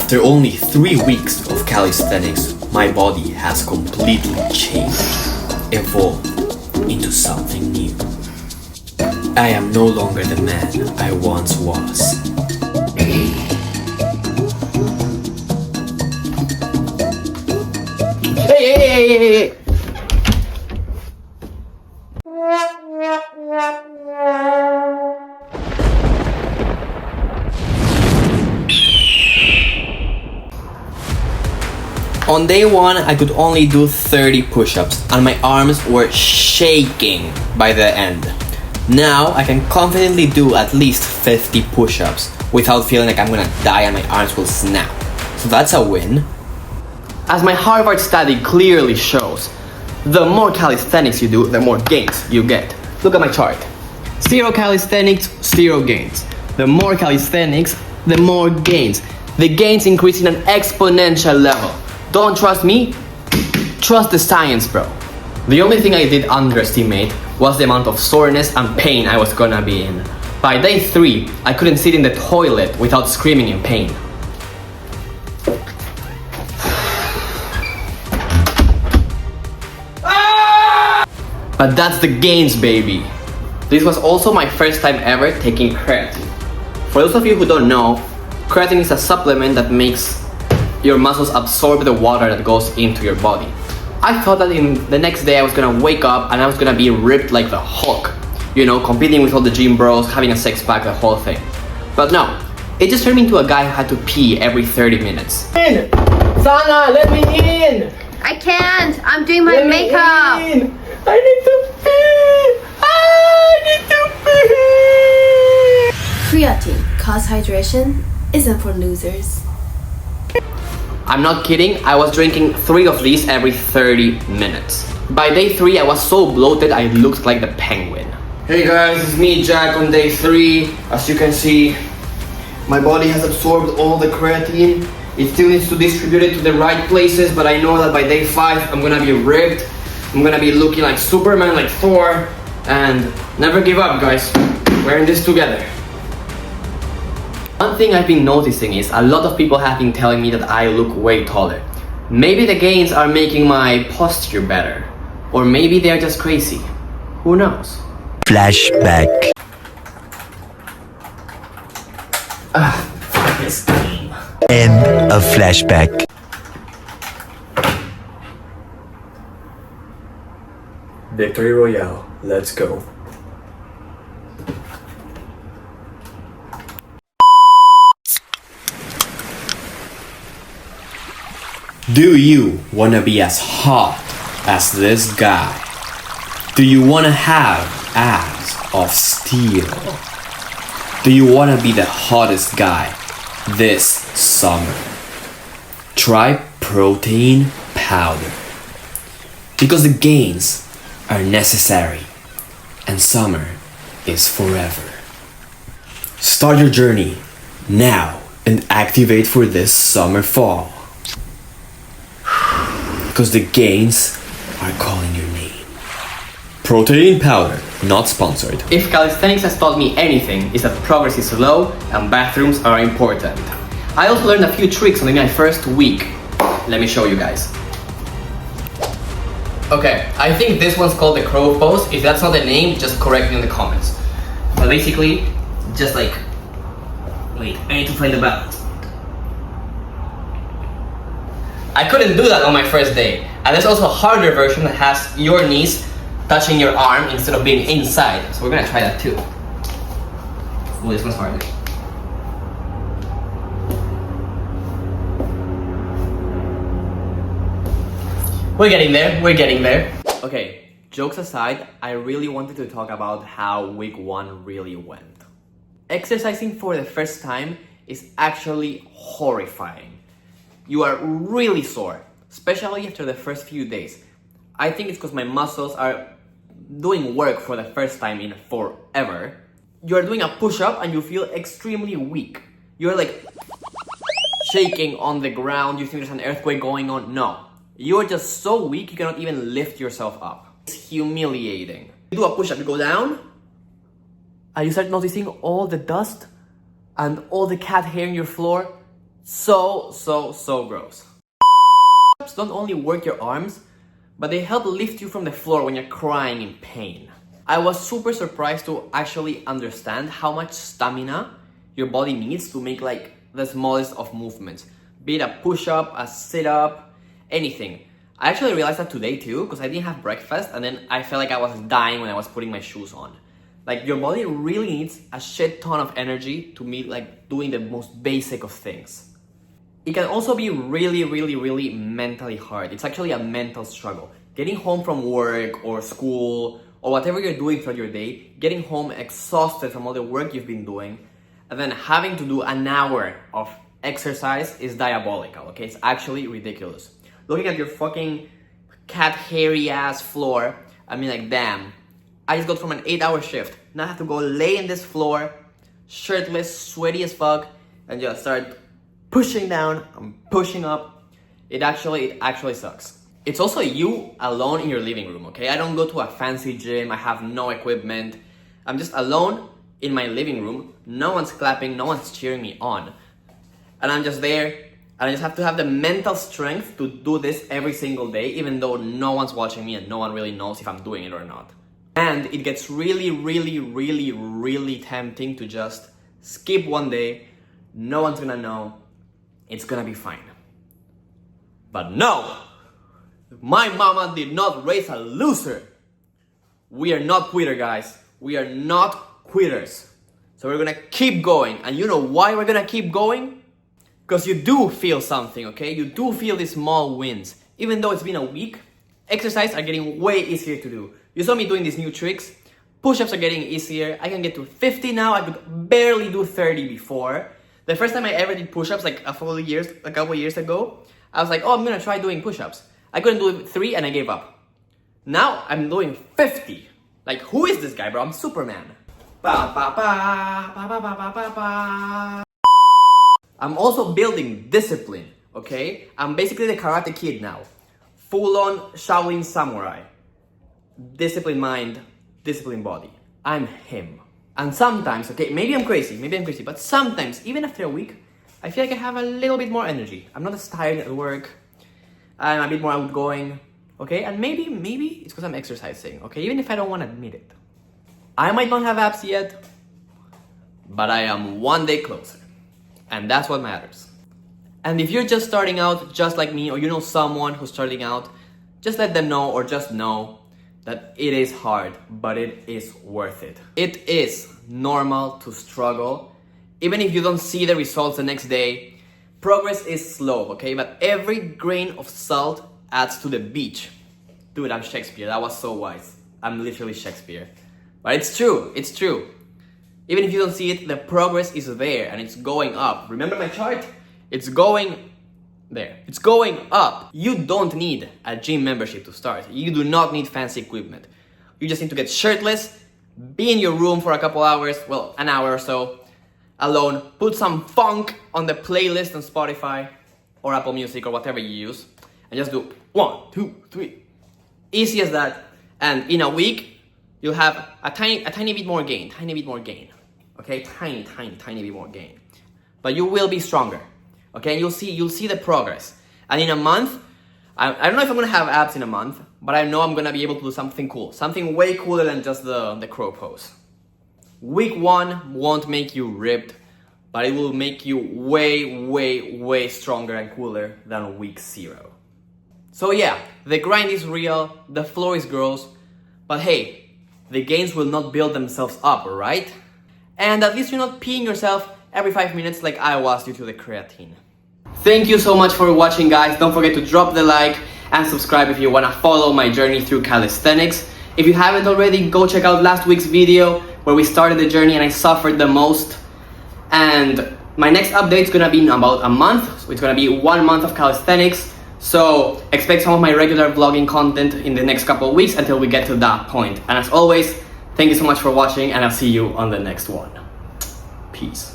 After only 3 weeks of calisthenics, my body has completely changed, evolved into something new. I am no longer the man I once was. Hey! On day 1, I could only do 30 push-ups and my arms were shaking by the end. Now I can confidently do at least 50 push-ups without feeling like I'm gonna die and my arms will snap. So that's a win. As my Harvard study clearly shows, the more calisthenics you do, the more gains you get. Look at my chart. 0 calisthenics, 0 gains. The more calisthenics, the more gains. The gains increase in an exponential level. Don't trust me? Trust the science, bro. The only thing I did underestimate was the amount of soreness and pain I was gonna be in. By day 3, I couldn't sit in the toilet without screaming in pain. But that's the gains, baby. This was also my first time ever taking creatine. For those of you who don't know, creatine is a supplement that makes your muscles absorb the water that goes into your body. I thought that in the next day I was gonna wake up and I was gonna be ripped like the Hulk. You know, competing with all the gym bros, having a six pack, the whole thing. But no, it just turned me into a guy who had to pee every 30 minutes. In! Sana, let me in! I can't! I'm doing my makeup! I need to pee! I need to pee! Creatine, cause hydration, isn't for losers. I'm not kidding, I was drinking 3 of these every 30 minutes. By day 3, I was so bloated I looked like the penguin. Hey guys, it's me, Jack, on day 3. As you can see, my body has absorbed all the creatine. It still needs to distribute it to the right places, but I know that by day 5, I'm gonna be ripped. I'm gonna be looking like Superman, like Thor, and never give up, guys. We're in this together. One thing I've been noticing is a lot of people have been telling me that I look way taller. Maybe the gains are making my posture better. Or maybe they're just crazy. Who knows? Flashback. This game. End of flashback. Victory Royale, let's go. Do you wanna be as hot as this guy? Do you wanna have abs of steel? Do you wanna be the hottest guy this summer? Try protein powder. Because the gains are necessary and summer is forever. Start your journey now and activate for this summer fall. Because the gains are calling your name. Protein powder, not sponsored. If calisthenics has taught me anything, it's that progress is slow and bathrooms are important. I also learned a few tricks on my first week. Let me show you guys. Okay, I think this one's called the crow pose. If that's not the name, just correct me in the comments. But basically, just like, wait, I need to find the balance. I couldn't do that on my first day. And there's also a harder version that has your knees touching your arm instead of being inside. So we're gonna try that too. Oh, this one's harder. We're getting there. Okay, jokes aside, I really wanted to talk about how week 1 really went. Exercising for the first time is actually horrifying. You are really sore, especially after the first few days. I think it's because my muscles are doing work for the first time in forever. You are doing a push-up and you feel extremely weak. You're like shaking on the ground, you think there's an earthquake going on. No, you're just so weak you cannot even lift yourself up. It's humiliating. You do a push-up, you go down, and you start noticing all the dust and all the cat hair in your floor. So gross. Push-ups don't only work your arms, but they help lift you from the floor when you're crying in pain. I was super surprised to actually understand how much stamina your body needs to make like the smallest of movements. Be it a push-up, a sit-up, anything. I actually realized that today too, because I didn't have breakfast and then I felt like I was dying when I was putting my shoes on. Like your body really needs a shit ton of energy to meet like doing the most basic of things. It can also be really mentally hard. It's actually a mental struggle. Getting home from work or school or whatever you're doing throughout your day, getting home exhausted from all the work you've been doing, and then having to do an hour of exercise is diabolical, okay? It's actually ridiculous. Looking at your fucking cat hairy ass floor, I mean like damn. I just got from an 8-hour shift. Now I have to go lay in this floor, shirtless, sweaty as fuck, and just start pushing down, I'm pushing up. It actually sucks. It's also you alone in your living room, okay? I don't go to a fancy gym, I have no equipment. I'm just alone in my living room. No one's clapping, no one's cheering me on. And I'm just there, and I just have to have the mental strength to do this every single day, even though no one's watching me and no one really knows if I'm doing it or not. And it gets really tempting to just skip one day. No one's gonna know. It's gonna be fine. But no! My mama did not raise a loser. We are not quitters, guys. We are not quitters. So we're gonna keep going. And you know why we're gonna keep going? Because you do feel something, okay? You do feel these small wins. Even though it's been a week, exercises are getting way easier to do. You saw me doing these new tricks. Push-ups are getting easier. I can get to 50 now. I could barely do 30 before. The first time I ever did push-ups, like a couple years ago, I was like, oh, I'm gonna try doing push-ups. I couldn't do 3 and I gave up. Now I'm doing 50. Like, who is this guy, bro? I'm Superman. I'm also building discipline, okay? I'm basically the Karate Kid now. Full-on Shaolin Samurai. Disciplined mind, disciplined body. I'm him. And sometimes, okay, maybe I'm crazy, but sometimes, even after a week, I feel like I have a little bit more energy. I'm not as tired at work. I'm a bit more outgoing, okay? And maybe it's because I'm exercising, okay? Even if I don't want to admit it. I might not have abs yet, but I am one day closer. And that's what matters. And if you're just starting out, just like me, or you know someone who's starting out, just let them know, or just know that it is hard, but it is worth it. It is normal to struggle. Even if you don't see the results the next day, progress is slow, okay? But every grain of salt adds to the beach. Dude, I'm Shakespeare. That was so wise. I'm literally Shakespeare. But it's true. Even if you don't see it, the progress is there and it's going up. Remember my chart? It's going there. It's going up. You don't need a gym membership to start. You do not need fancy equipment. You just need to get shirtless, be in your room for a couple hours, well, an hour or so, alone, put some funk on the playlist on Spotify or Apple Music or whatever you use, and just do 1, 2, 3. Easy as that. And in a week, you'll have a tiny bit more gain. Okay, tiny bit more gain. But you will be stronger. Okay, you'll see the progress. And in a month, I don't know if I'm gonna have abs in a month, but I know I'm gonna be able to do something cool. Something way cooler than just the crow pose. Week 1 won't make you ripped, but it will make you way stronger and cooler than week 0. So yeah, the grind is real, the floor is gross, but hey, the gains will not build themselves up, right? And at least you're not peeing yourself every 5 minutes like I was due to the creatine. Thank you so much for watching, guys. Don't forget to drop the like and subscribe if you want to follow my journey through calisthenics. If you haven't already, go check out last week's video where we started the journey and I suffered the most. And my next update is going to be in about a month. So it's going to be 1 month of calisthenics. So expect some of my regular vlogging content in the next couple of weeks until we get to that point. And as always, thank you so much for watching and I'll see you on the next one. Peace.